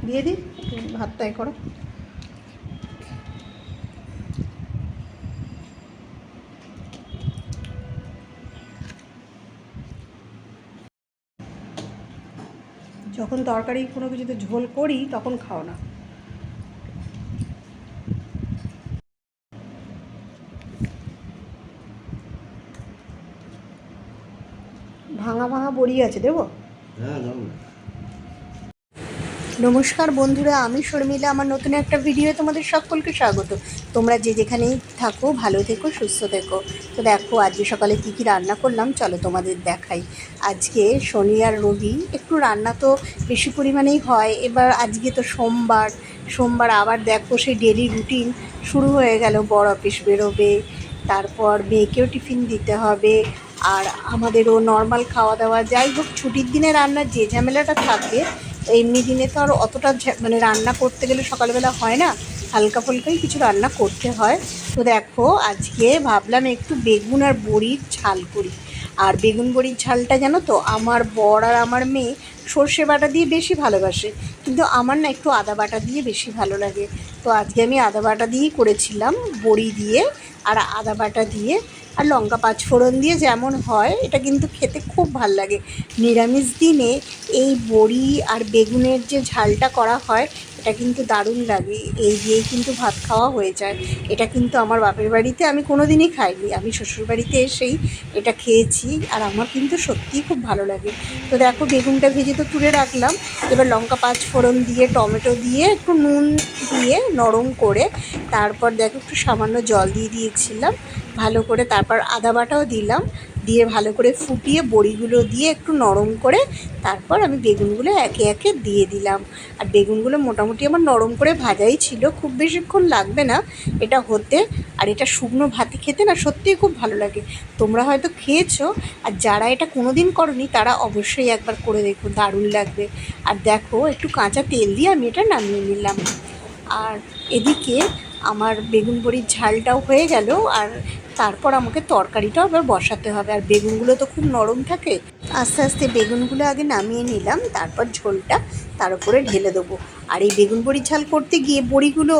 দিয়ে দিই, ভাতটাই করো। যখন তরকারি কোনো কিছুতে ঝোল করি তখন খাও না। ভাঙা ভাঙা বড়ি আছে, দেবো? হ্যাঁ দাও না। নমস্কার বন্ধুরা, আমি শর্মিলা। আমার নতুন একটা ভিডিও তোমাদের সকলকে স্বাগত। তোমরা যে যেখানেই থাকো ভালো থেকো, সুস্থ থেকো। তো দেখো আজকে সকালে কী কী রান্না করলাম চলো তোমাদের দেখাই। আজকে শনি আর রবি একটু রান্না তো বেশি পরিমাণেই হয়। এবার আজকে তো সোমবার, সোমবার আবার দেখো সেই ডেলি রুটিন শুরু হয়ে গেল। বড় অফিস বেরোবে, তারপর মেয়েকেও টিফিন দিতে হবে, আর আমাদেরও নর্মাল খাওয়া দাওয়া। যাই হোক, ছুটির দিনে রান্নার যে ঝামেলাটা থাকবে, এমনি দিনে তো আর অতটা মানে রান্না করতে গেলে সকালবেলা হয় না, হালকা ফুলকাই কিছু রান্না করতে হয়। তো দেখো আজকে ভাবলাম একটু বেগুন আর বড়ির ঝাল করি। আর বেগুন বড়ির ঝালটা জানো তো, আমার বর আর আমার মেয়ে সর্ষে বাটা দিয়ে বেশি ভালোবাসে, কিন্তু আমার না একটু আদা বাটা দিয়ে বেশি ভালো লাগে। তো আজকে আমি আদা বাটা দিয়েই করেছিলাম, বড়ি দিয়ে আর আদা বাটা দিয়ে আর লঙ্কা পাঁচফোড়ন দিয়ে যেমন হয়, এটা কিন্তু খেতে খুব ভাল লাগে। নিরামিষ দিনে এই বড়ি আর বেগুনের যে ঝালটা করা হয়, এটা কিন্তু দারুণ লাগে। এই দিয়েই কিন্তু ভাত খাওয়া হয়ে যায়। এটা কিন্তু আমার বাপের বাড়িতে আমি কোনো দিনই খাইনি, আমি শ্বশুরবাড়িতে এসেই এটা খেয়েছি, আর আমার কিন্তু সত্যিই খুব ভালো লাগে। তো দেখো বেগুনটা ভেজে তো তুলে রাখলাম। এবার লঙ্কা পাঁচফোড়ন দিয়ে টমেটো দিয়ে একটু নুন দিয়ে নরম করে, তারপর দেখো একটু সামান্য জল দিয়ে দিয়েছিলাম ভালো করে, তারপর আদা বাটাও দিলাম, দিয়ে ভালো করে ফুটিয়ে বড়িগুলো দিয়ে একটু নরম করে তারপর আমি বেগুনগুলো একে একে দিয়ে দিলাম। আর বেগুনগুলো মোটামুটি আমার নরম করে ভাজাই ছিল, খুব বেশিক্ষণ লাগবে না এটা হতে। আর এটা শুকনো ভাতে খেতে না সত্যিই খুব ভালো লাগে। তোমরা হয়তো খেয়েছো, আর যারা এটা কোনো দিন করনি তারা অবশ্যই একবার করে দেখো, দারুণ লাগবে। আর দেখো একটু কাঁচা তেল দিয়ে আমি এটা নামিয়ে নিলাম। আর এদিকে আমার বেগুন বড়ির ঝালটাও হয়ে গেল, আর তারপর আমাকে তরকারিটাও আবার বসাতে হবে। আর বেগুনগুলো তো খুব নরম থাকে, আস্তে আস্তে বেগুনগুলো আগে নামিয়ে নিলাম, তারপর ঝোলটা তার উপরে ঢেলে দেবো। আর এই বেগুন বড়ির ঝাল করতে গিয়ে বড়িগুলো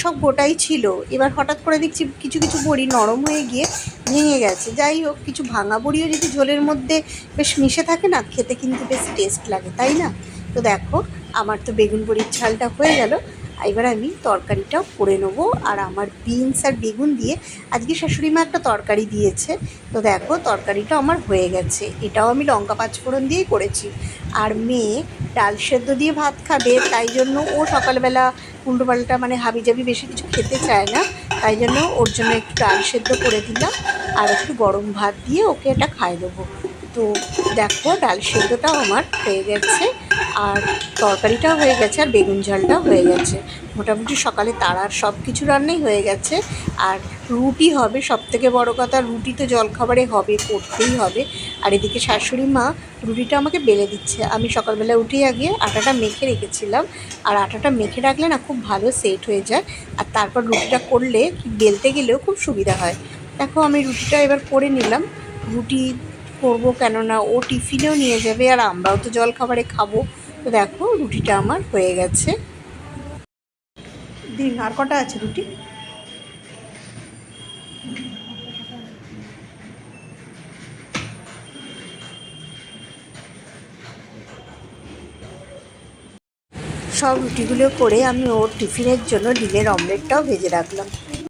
সব গোটাই ছিল, এবার হঠাৎ করে দেখছি কিছু কিছু বড়ি নরম হয়ে গিয়ে ভেঙে গেছে। যাই হোক, কিছু ভাঙা বড়িও যদি ঝোলের মধ্যে বেশ মিশে থাকে না, খেতে কিন্তু বেশ টেস্ট লাগে, তাই না? তো দেখো আমার তো বেগুন বড়ির ঝালটা হয়ে গেল। এবার আমি তরকারিটাও করে নেবো। আর আমার বিনস আর বেগুন দিয়ে আজকে শাশুড়ি মা একটা তরকারি দিয়েছে। তো দেখো তরকারিটা আমার হয়ে গেছে, এটাও আমি লঙ্কা পাঁচফোড়ন দিয়েই করেছি। আর মেয়ে ডাল সেদ্ধ দিয়ে ভাত খাবে, তাই জন্য ও সকালবেলা উল্টোপাল্টা মানে হাবিজাবি বেশি কিছু খেতে চায় না, তাই জন্য ওর জন্য একটু ডাল সেদ্ধ করে দিলাম আর একটু গরম ভাত দিয়ে ওকে এটা খাইয়ে দেবো। তো দেখো ডাল সেদ্ধটাও আমার হয়ে গেছে, আর তরকারিটাও হয়ে গেছে, আর বেগুন ঝালটাও হয়ে গেছে। মোটামুটি সকালে তারার সব কিছু রান্নাই হয়ে গেছে। আর রুটি হবে, সবথেকে বড় কথা রুটি তো জলখাবারে হবে, করতেই হবে। আর এদিকে শাশুড়ি মা রুটিটা আমাকে বেলে দিচ্ছে। আমি সকালবেলা উঠেই আগে আটাটা মেখে রেখেছিলাম, আর আটাটা মেখে রাখলে না খুব ভালো সেট হয়ে যায়, আর তারপর রুটিটা করলে কি বেলতে গেলেও খুব সুবিধা হয়। দেখো আমি রুটিটা এবার করে নিলাম। রুটি করবো কেননা ও টিফিনেও নিয়ে যাবে, আর আমরাও তো জলখাবারে খাবো। তো দেখো রুটিটা আমার হয়ে গেছে। দিন আর কটা আছে রুটি? সব রুটিগুলো করে আমি ওর টিফিনের জন্য ডিমের অমলেটটাও ভেজে রাখলাম।